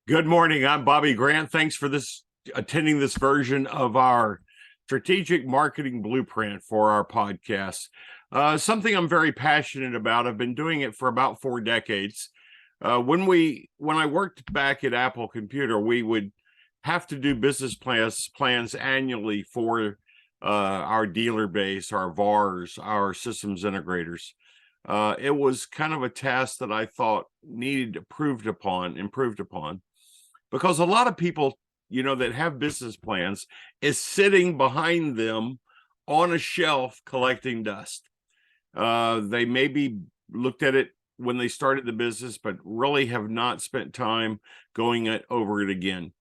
Good morning. I'm Bobby Grant. Thanks for attending this version of our strategic marketing blueprint for our podcast. Something I'm very passionate about. I've been doing it for about 4 decades. When I worked back at Apple Computer, we would have to do business plans annually for our dealer base, our VARs, our systems integrators. It was kind of a task that I thought needed improved upon, because a lot of people, that have business plans is sitting behind them on a shelf collecting dust. They maybe looked at it when they started the business, but really have not spent time going over it again.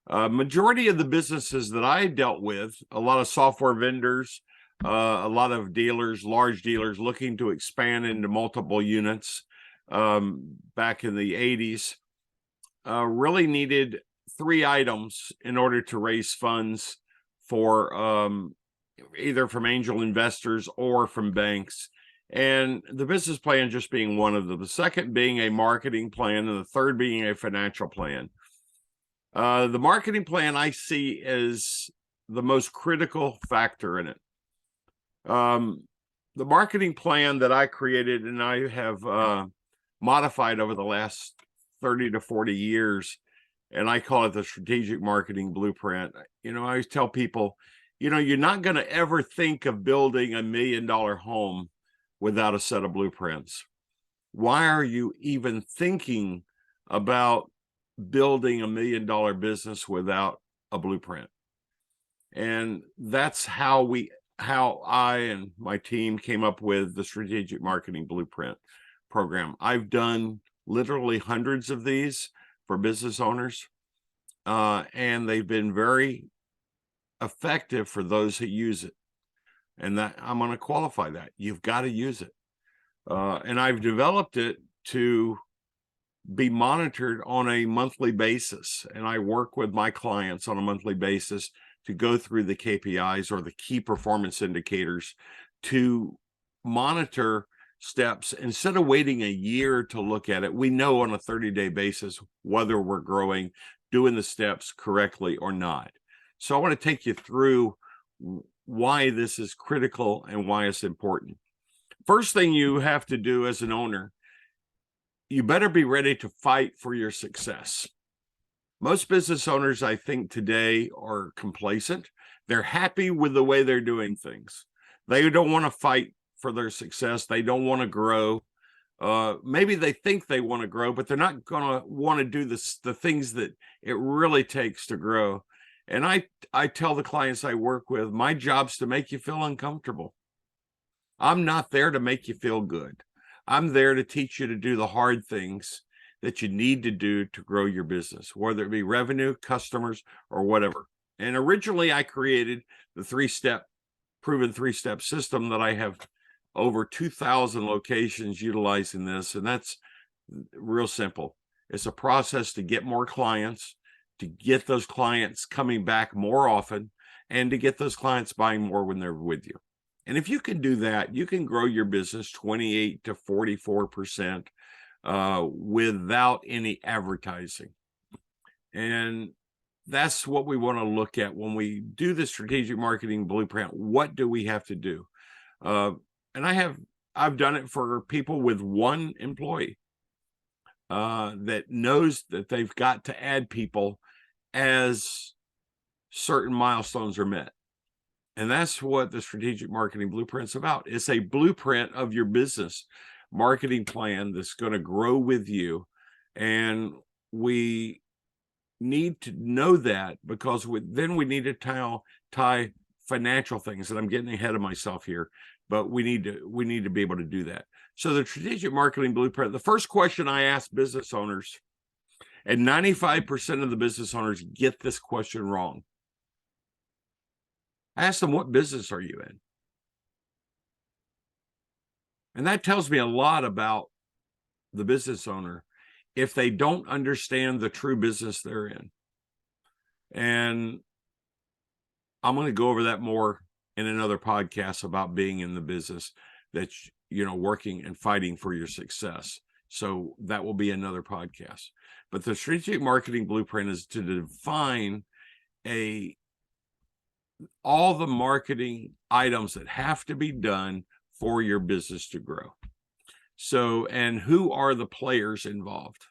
Majority of the businesses that I dealt with, a lot of software vendors, a lot of dealers, large dealers looking to expand into multiple units back in the 80s, really needed 3 items in order to raise funds for either from angel investors or from banks. And the business plan just being one of them, the second being a marketing plan, and the third being a financial plan. The marketing plan I see as the most critical factor in it. The marketing plan that I created and I have modified over the last 30 to 40 years, and I call it the strategic marketing blueprint. I always tell people, you're not going to ever think of building $1 million home without a set of blueprints. Why are you even thinking about building $1 million business without a blueprint? And that's how I and my team came up with the strategic marketing blueprint program. I've done literally hundreds of these for business owners, and they've been very effective for those who use it. And that I'm going to qualify that. You've got to use it. And I've developed it to be monitored on a monthly basis. And I work with my clients on a monthly basis to go through the KPIs, or the key performance indicators, to monitor steps. Instead of waiting a year to look at it, we know on a 30-day basis whether we're growing, doing the steps correctly or not. So I want to take you through why this is critical and why it's important. First thing you have to do as an owner, you better be ready to fight for your success. Most business owners, I think, today are complacent. They're happy with the way they're doing things. They don't want to fight for their success. They don't want to grow. Maybe they think they want to grow, but they're not going to want to do the things that it really takes to grow. And I tell the clients I work with, my job's to make you feel uncomfortable. I'm not there to make you feel good. I'm there to teach you to do the hard things that you need to do to grow your business, whether it be revenue, customers, or whatever. And originally I created the proven three-step system that I have over 2,000 locations utilizing this. And that's real simple. It's a process to get more clients, to get those clients coming back more often, and to get those clients buying more when they're with you. And if you can do that, you can grow your business 28 to 44% without any advertising. And that's what we want to look at when we do the strategic marketing blueprint. What do we have to do? And I've done it for people with 1 employee that knows that they've got to add people as certain milestones are met. And that's what the strategic marketing blueprint's about. It's a blueprint of your business marketing plan that's going to grow with you. And we need to know that, because then we need to tie financial things. And I'm getting ahead of myself here, but we need to be able to do that. So the strategic marketing blueprint, the first question I ask business owners, and 95% of the business owners get this question wrong. I ask them, what business are you in? And that tells me a lot about the business owner if they don't understand the true business they're in. And I'm going to go over that more in another podcast about being in the business that, working and fighting for your success. So that will be another podcast. But the strategic marketing blueprint is to define all the marketing items that have to be done for your business to grow. So, and who are the players involved?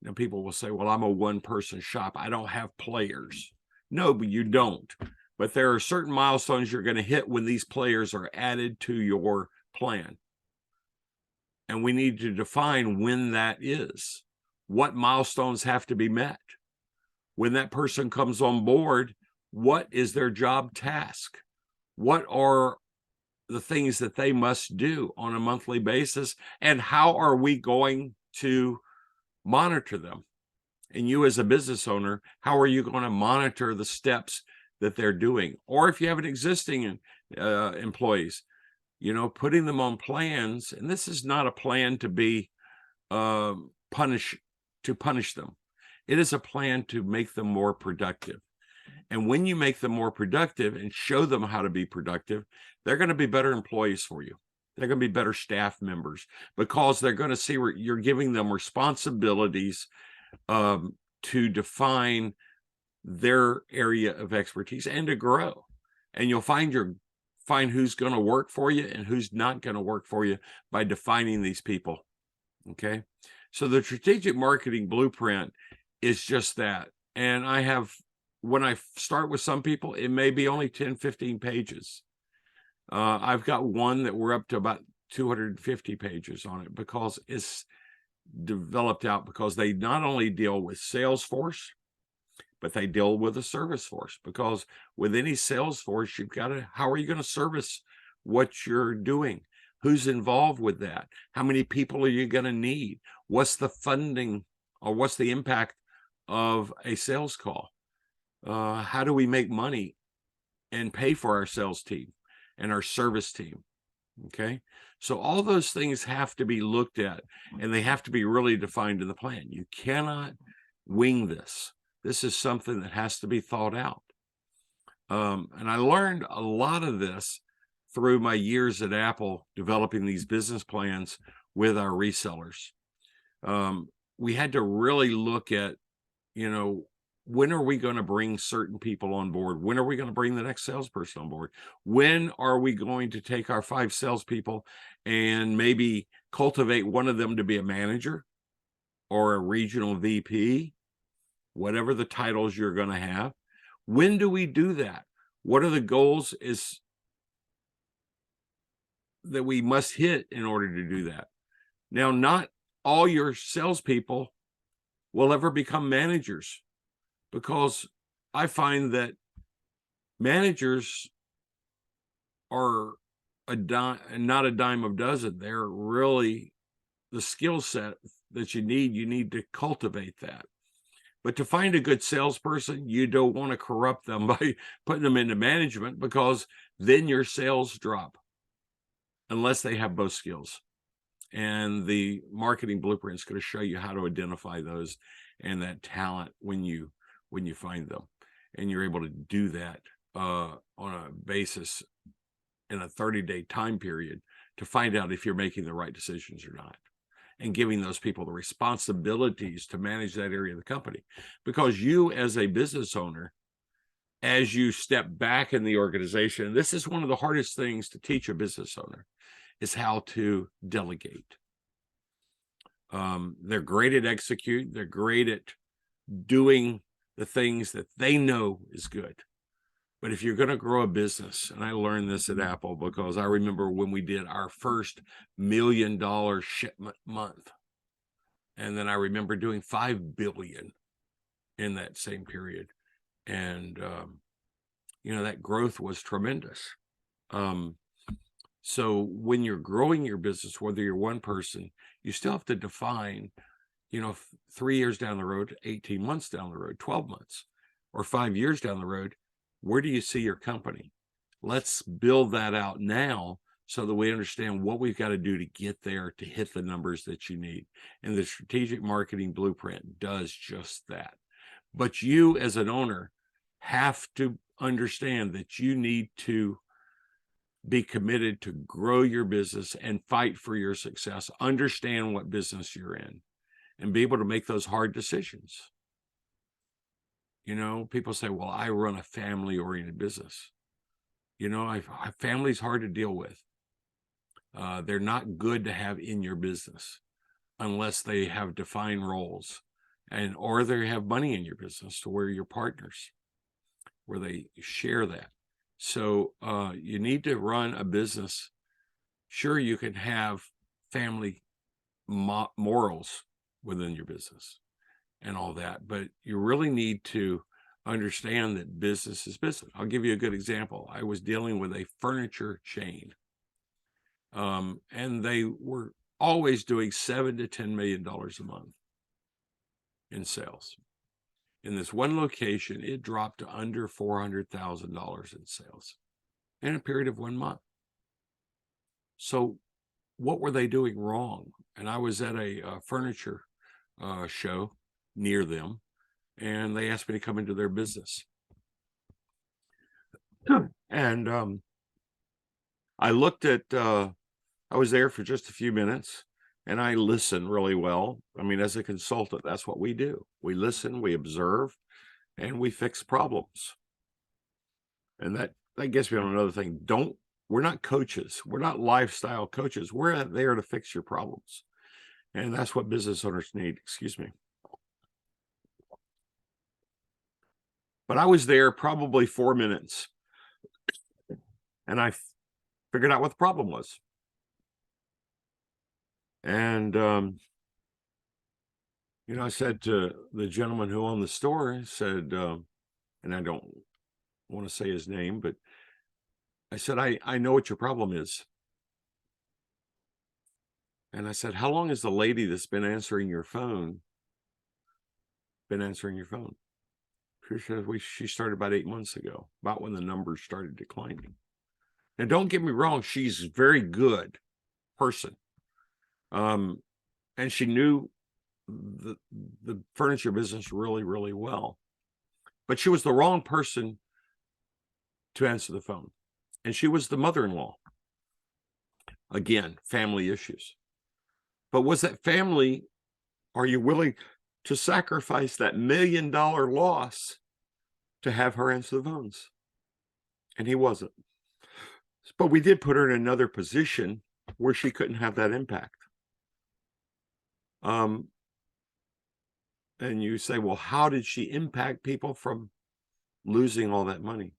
Now, people will say, well, I'm a one-person shop. I don't have players. No, but you don't. But there are certain milestones you're going to hit when these players are added to your plan. And we need to define when that is. What milestones have to be met? When that person comes on board, what is their job task? What are the things that they must do on a monthly basis? And how are we going to monitor them? And you as a business owner, how are you going to monitor the steps that they're doing? Or if you have an existing employees, putting them on plans. And this is not a plan to be punish them. It is a plan to make them more productive. And when you make them more productive and show them how to be productive, they're going to be better employees for you. They're going to be better staff members because they're going to see where you're giving them responsibilities to define their area of expertise and to grow. And you'll find who's going to work for you and who's not going to work for you by defining these people. Okay. So the strategic marketing blueprint is just that. And when I start with some people, it may be only 10, 15 pages. I've got one that we're up to about 250 pages on it because it's developed out because they not only deal with Salesforce, but they deal with a service force, because with any sales force, how are you going to service what you're doing? Who's involved with that? How many people are you going to need? What's the funding or what's the impact of a sales call? How do we make money and pay for our sales team and our service team? Okay. So all those things have to be looked at and they have to be really defined in the plan. You cannot wing this. This is something that has to be thought out. And I learned a lot of this through my years at Apple, developing these business plans with our resellers. We had to really look at, when are we going to bring certain people on board? When are we going to bring the next salesperson on board? When are we going to take our 5 salespeople and maybe cultivate one of them to be a manager or a regional VP, whatever the titles you're going to have? When do we do that? What are the goals that we must hit in order to do that? Now, not all your salespeople will ever become managers, because I find that managers are not a dime a dozen. They're really the skill set that you need to cultivate that. But to find a good salesperson, you don't want to corrupt them by putting them into management, because then your sales drop unless they have both skills. And the marketing blueprint is going to show you how to identify those and that talent when you find them. And you're able to do that on a basis in a 30-day time period to find out if you're making the right decisions or not, and giving those people the responsibilities to manage that area of the company. Because you as a business owner, as you step back in the organization, and this is one of the hardest things to teach a business owner, is how to delegate. They're great at execute. They're great at doing the things that they know is good. But if you're going to grow a business, and I learned this at Apple because I remember when we did our first $1 million shipment month, and then I remember doing 5 billion in that same period. And, that growth was tremendous. So when you're growing your business, whether you're one person, you still have to define, 3 years down the road, 18 months down the road, 12 months, or 5 years down the road, where do you see your company? Let's build that out now so that we understand what we've got to do to get there to hit the numbers that you need. And the strategic marketing blueprint does just that. But you as an owner have to understand that you need to be committed to grow your business and fight for your success. Understand what business you're in and be able to make those hard decisions. You know, people say, well, I run a family-oriented business. You know, family's hard to deal with. They're not good to have in your business unless they have defined roles or they have money in your business to where you're partners, where they share that. So you need to run a business. Sure, you can have family morals within your business and all that, but you really need to understand that business is business. I'll give you a good example. I was dealing with a furniture chain, and they were always doing $7 to $10 million a month in sales. In this one location, it dropped to under $400,000 in sales in a period of 1 month. So what were they doing wrong? And I was at a furniture show near them, and they asked me to come into their business. And I looked at, I was there for just a few minutes, and I listened really well. I mean, as a consultant, that's what we do. We listen, we observe, and we fix problems. And that gets me on another thing. We're not coaches. We're not lifestyle coaches. We're there to fix your problems. And that's what business owners need. Excuse me. But I was there probably 4 minutes, and I figured out what the problem was. And, you know, I said to the gentleman who owned the store, I said, and I don't want to say his name, but I said, I know what your problem is. And I said, how long has the lady that's been answering your phone been answering your phone? She started about 8 months ago, about when the numbers started declining. And don't get me wrong, she's a very good person. And she knew the furniture business really, really well. But she was the wrong person to answer the phone. And she was the mother-in-law. Again, family issues. But was that family, are you willing to sacrifice that $1 million loss to have her answer the phones? And he wasn't. But we did put her in another position where she couldn't have that impact. And you say, well, how did she impact people from losing all that money?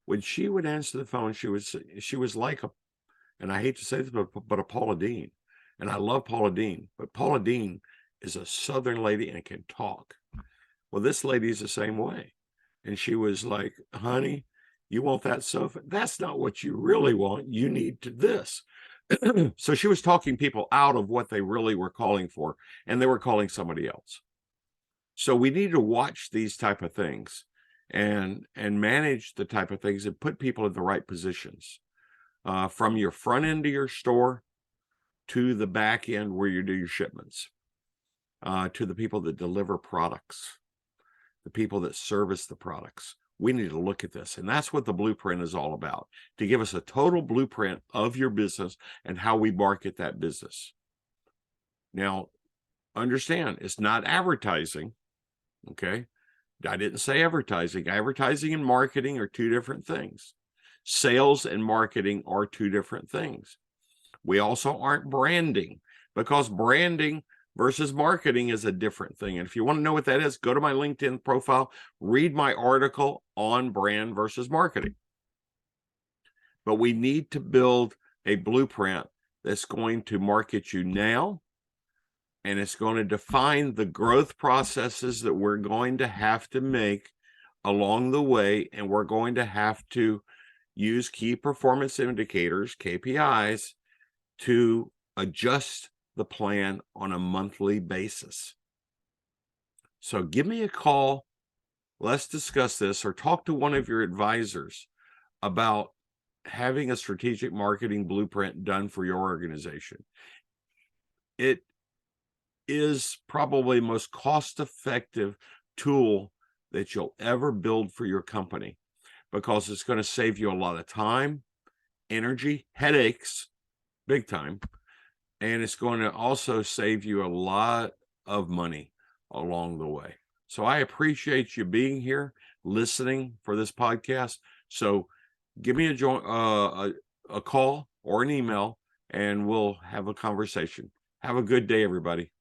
When she would answer the phone, she was like and I hate to say this, but a Paula Deen. And I love Paula Deen, but Paula Deen is a Southern lady and can talk. Well, this lady's the same way. And she was like, honey, you want that sofa? That's not what you really want. You need this. So she was talking people out of what they really were calling for, and they were calling somebody else. So we need to watch these type of things and manage the type of things and put people in the right positions, from your front end of your store to the back end where you do your shipments, to the people that deliver products, the people that service the products. We need to look at this. And that's what the blueprint is all about, to give us a total blueprint of your business and how we market that business. Now, understand, it's not advertising, okay? I didn't say advertising. Advertising and marketing are two different things. Sales and marketing are two different things. We also aren't branding, because branding versus marketing is a different thing. And if you want to know what that is, go to my LinkedIn profile, read my article on brand versus marketing. But we need to build a blueprint that's going to market you now, and it's going to define the growth processes that we're going to have to make along the way, and we're going to have to use key performance indicators, KPIs, to adjust the plan on a monthly basis. So give me a call. Let's discuss this, or talk to one of your advisors about having a strategic marketing blueprint done for your organization. It is probably the most cost-effective tool that you'll ever build for your company, because it's going to save you a lot of time, energy, headaches, big time. And it's going to also save you a lot of money along the way. So I appreciate you being here, listening for this podcast. So give me a call or an email, and we'll have a conversation. Have a good day, everybody.